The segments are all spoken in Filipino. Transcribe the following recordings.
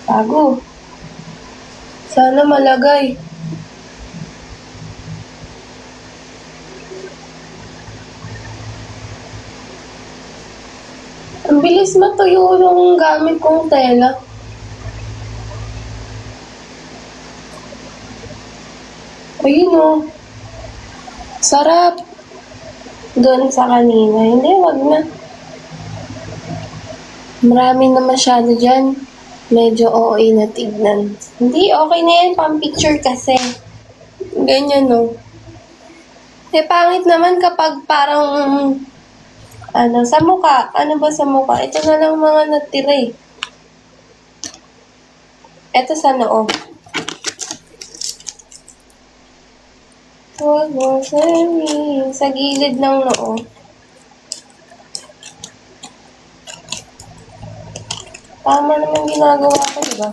Bago. Sana malagay. Ang bilis matuyo yung gamit kong tela. Ayun o. Sarap. Doon sa kanina. Hindi, wag na. Marami na masyado dyan. Medyo okay na tignan. Hindi, okay na yan. Pang-picture kasi. Ganyan no. Pangit naman kapag parang sa mukha. Ano ba sa mukha? Ito na lang mga natira eh. Ito sa noo. Huwag mo sabihin. Sa gilid ng noo. Tama naman ginagawa ko, diba?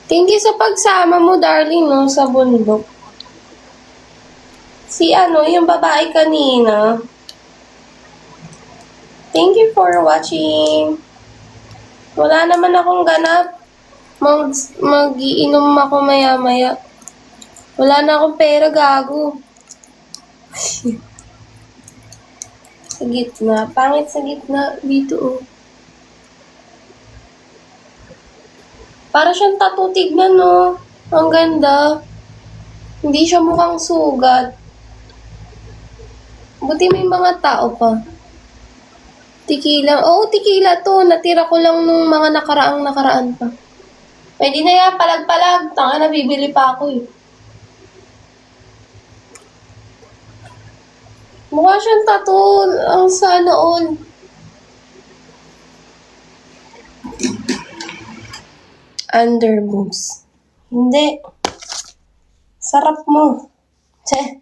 Thank you sa pagsama mo, darling, no, sa bundok. Si yung babae kanina. Thank you for watching. Wala naman akong ganap. Mag-iinom ako maya-maya. Wala na akong pera, gago. Sa gitna. Pangit sa gitna. Dito, oh. Para siyang tattoo, tignan, no. Ang ganda. Hindi siya mukhang sugat. Buti may mga tao pa. Tikila. Oo, tikila to. Natira ko lang nung mga nakaraan pa. Pwede na yan, palag-palag. Tanga na, bibili pa ako eh. Mukha siyang tattoo. Ang sana all. Underboobs. Hindi. Sarap mo. Che.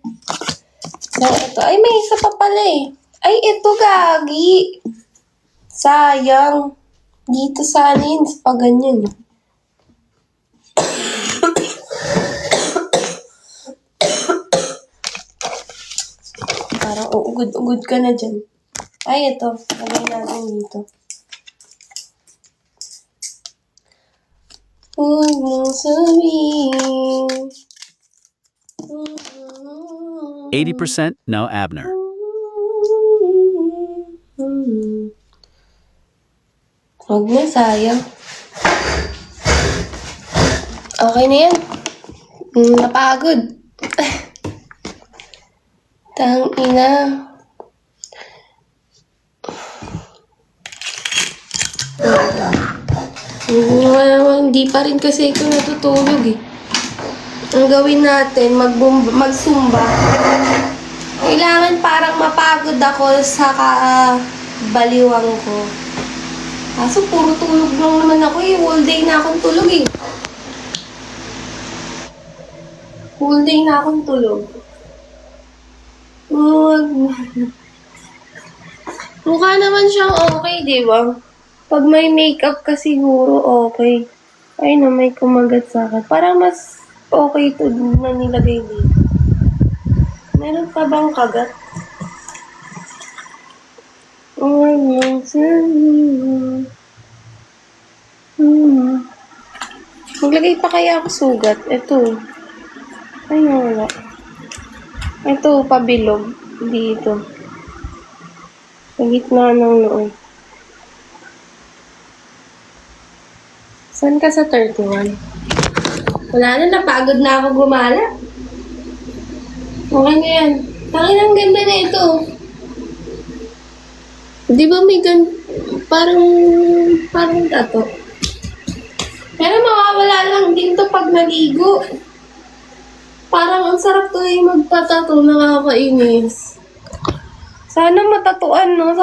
So, ito. Ay, may isa pa pala eh. Ay, ito gagi. Sayang. Dito sana yun. Pa ganyan. Parang uugod-ugod ka na dyan. Ay, ito. Lagay natin dito. Huwag mo sabihin. 80% no Abner. Huwag na, sayang. Okay na yan. Napagod. Tangina. Hindi pa rin kasi ito natutulog eh. Ang gawin natin, mag-zumba. Kailangan parang mapagod ako sa baliwang ko. Kaso puro tulog lang naman ako eh. Whole day na akong tulog eh. Whole day na akong tulog. Mukha naman siyang okay, di ba? Pag may makeup ka siguro okay. Ay na, may kumagat sa akin. Parang mas okay ito na nilagay dito. Meron pa bang kagat? Maglagay pa kaya ako sugat? Ito. Ay, wala. Ito, pabilog. Dito. Sa gitna ng loob. Saan ka sa 31? Wala na, napagod na ako gumala. Okay na yan. Tangin, ang ganda na ito. Di ba may parang tato? Pero mawawala lang din to pag naligo. Parang ang sarap to yung magpatato, nakakainis. Sana matatuan, no?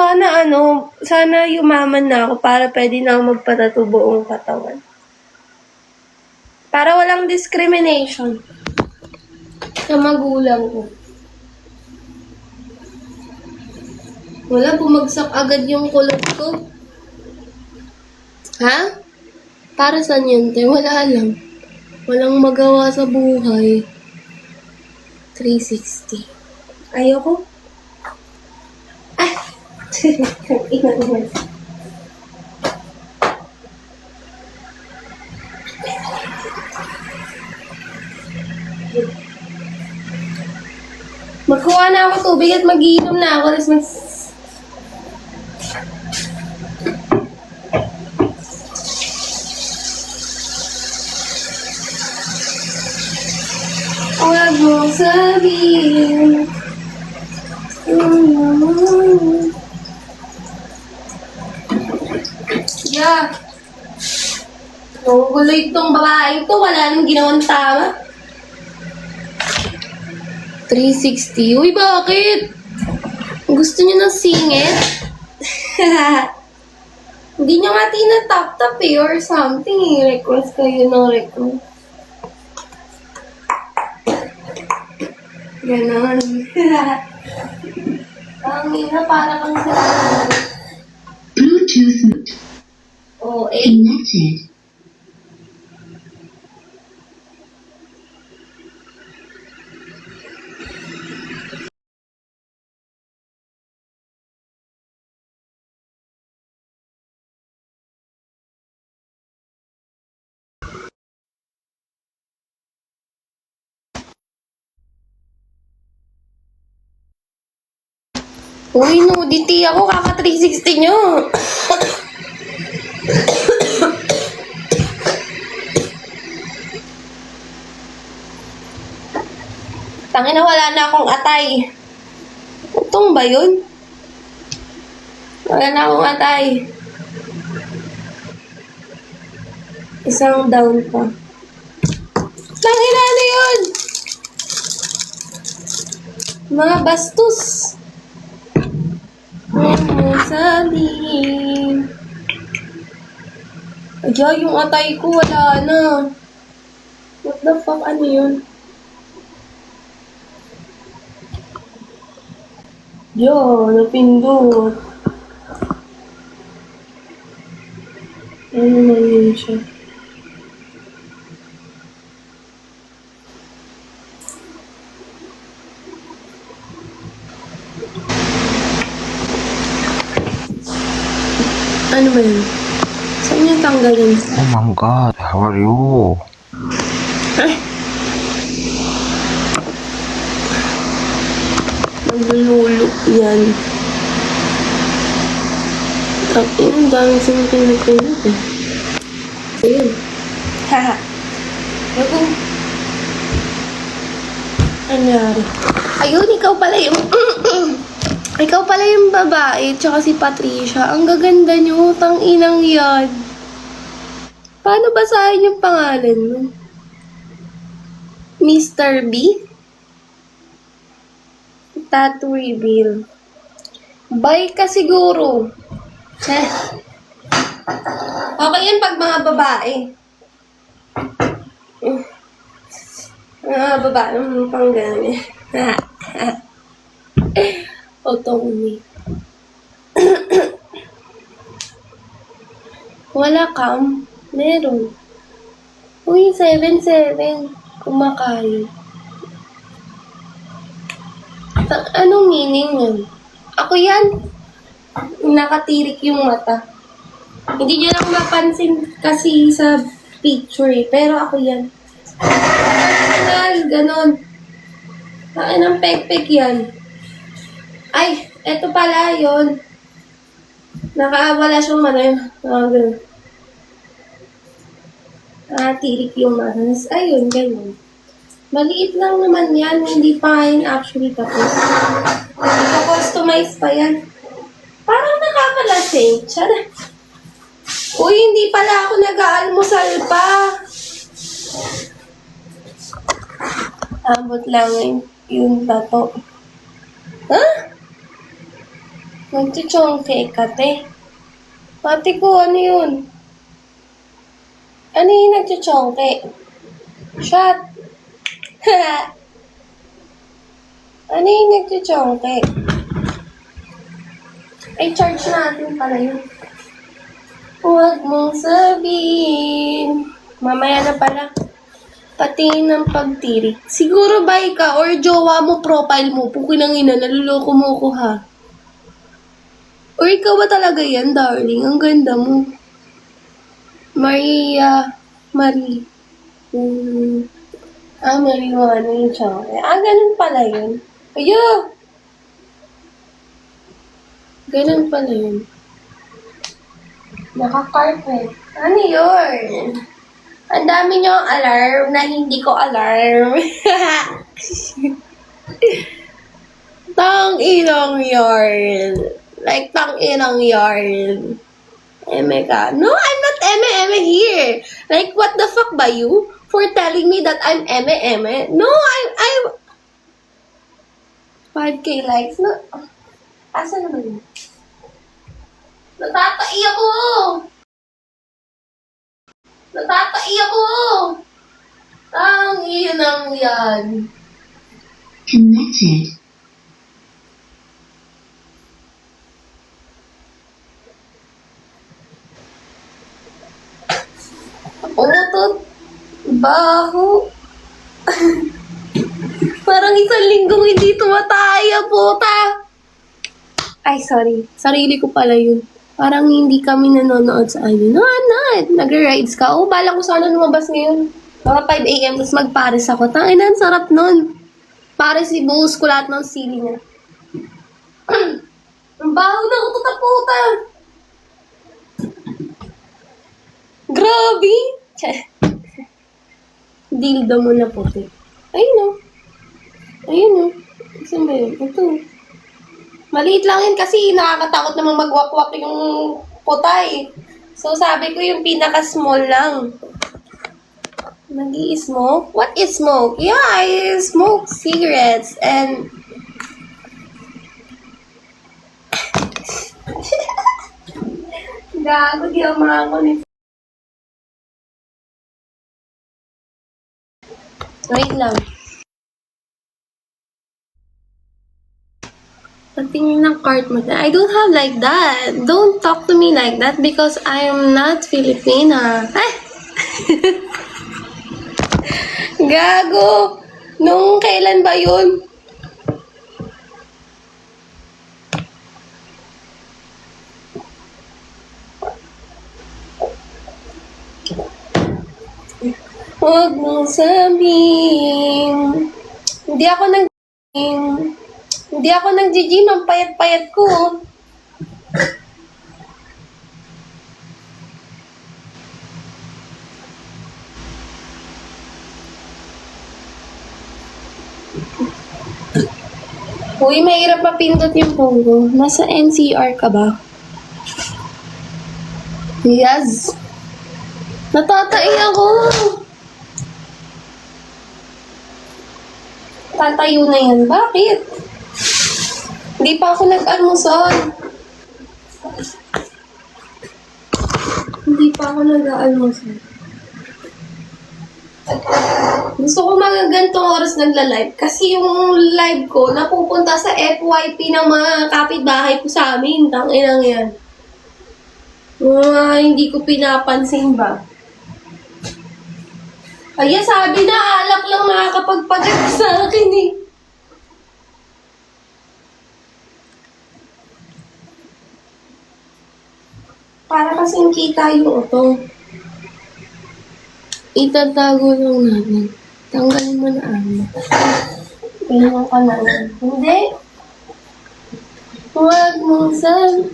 Sana yumaman na ako para pwede na ako magpatato buong katawan. Para walang discrimination sa magulang ko. Wala, bumagsak agad yung kulot ko. Ha? Para saan yun, te? Wala lang. Walang magawa sa buhay. 360. Ayoko. Ah! Ina naman. Kukuha na ako tubig at mag-iinom na ako. Tapos huwag mong sabihin. Yeah. Guloy itong babae to. Wala nang ginawang tama. 360. Uy, bakit? Gusto niyo ng singit? Hindi niyo nga tinatap-tap eh or something. Request kayo ng request. Ganon. Ang ina, para kang sila. Bluetooth Oh, connected. Uy, nudity ako. Kaka 360 nyo. Tangina, wala na akong atay. Utong ba yun? Wala na akong atay. Isang down pa. Tangina, ano yun? Mga bastos. Sabihin. Ay, yung atay ko wala na. What the fuck? Ano yun? Yo, napindot. Ano na yun siya? Ano ba yun? Saan niya tanggalin? Oh my god, how are you? Ay! Naglululo yan. Ang dami siyang pinag-pinag eh. Ayun. Haha. Ako. Anyari. Ayun, ikaw pala yung... Ikaw pala yung babae, tsaka si Patricia. Ang gaganda niyo, tang-inang yan. Paano basahin yung pangalan mo? Mr. B? Tattoo reveal. Bye ka siguro. Okay yan pag mga babae. Mga babae, pang gano'n. Autonomy. Wala cam. Meron. Uy, 7-7. Kumakain. Anong meaning yun? Ako yan. Nakatirik yung mata. Hindi nyo lang mapansin kasi sa picture eh. Pero ako yan. Ganon. Kain ng pek-pek yan. Ay, eto pala yun. Nakawala siyang mata yun. Ganun. Tirik yung manas. Ayun, ganun. Maliit lang naman yan. Hindi pa yun actually tapos. Ito-customize pa yan. Parang nakakalasing. Tiyara. Uy, hindi pala ako nag-aalmusal pa. Abot lang yung tato. Ha? Nagchichongke ka, te. Pati ko, ano yun? Ano yung nagchichongke? Shot. Ano yung nagchichongke? Ay, charge natin pala yun. Huwag mong sabihin. Mamaya na pala. Pati ng pagtirik. Siguro ba ka or jowa mo, profile mo, pukinangina, naluloko mo ko ha. Or ikaw ba talaga yan, darling? Ang ganda mo. Maria. Marie. Marijuana yung siya. Ganun pala yun. Ayo! Ganun pala yun. Naka-carpet. Ano yun? Ang dami niyong alarm na hindi ko alarm. Tang-inang yarn. Like, tang-inang yarn. Eme ka. No, I'm not eme here. Like, what the fuck ba you? For telling me that I'm eme. No, I'm 5K likes. No. Asa naman yun? Natatai ako! Natatai ako! Tang-inang yan. Connected. Utot. Baho. Parang isang linggong hindi tumataya, puta. Ay, sorry. Sarili ko pala yun. Parang hindi kami nanonood sa ano. No, I'm not. Nag-rides ka. Oh, bala ko sana lumabas ngayon. Mga 5 a.m. tapos mag-Paris ako. Tangin na, ang sarap nun. Paris, ibuhos ko lahat ng sili niya. Ang baho na utot na puta. Grabe. Dildo mo na puti. Ayun o. Ayun o. Saan ba yun? Ito. Maliit lang yun kasi nakakatakot namang magwakwak yung putay. So sabi ko yung pinaka-small lang. Nag-i-smoke? What is smoke? Yeah, I smoke cigarettes and... Gago, di ako makakulit. Wait lang. Patingin ng cart mo. I don't have like that. Don't talk to me like that because I'm not Filipina. Ay! Gago! Nung kailan ba yun? Huwag mong sabihin. Hindi ako nag-gym. Ang payat-payat ko. Uy, mahirap mapindot yung Pongo. Nasa NCR ka ba? Yes. Natatai ako. Tatayo na yan. Bakit? Hindi pa ako nag-almusal. Hindi pa ako nag-almusal. Gusto ko mga ganitong oras nagla-live kasi yung live ko napupunta sa FYP ng mga kapitbahay ko sa amin. Tanginang yan. Hindi ko pinapansin ba? Kaya sabi na alak lang nakakapagpagat sa akin eh. Para kasing kita yung ito. Itatago lang natin. Tanggalin mo na ano. Tingnan ka na lang. Hindi. Huwag mong sabi.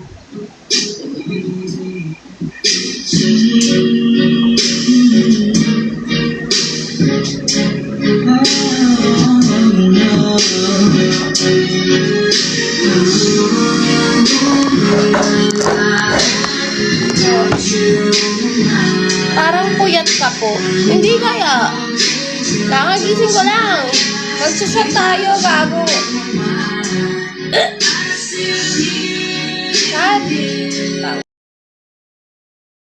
Parang puyat ka po. Hindi kaya. Kakagising ko lang. Magsusat tayo, gago. Sad.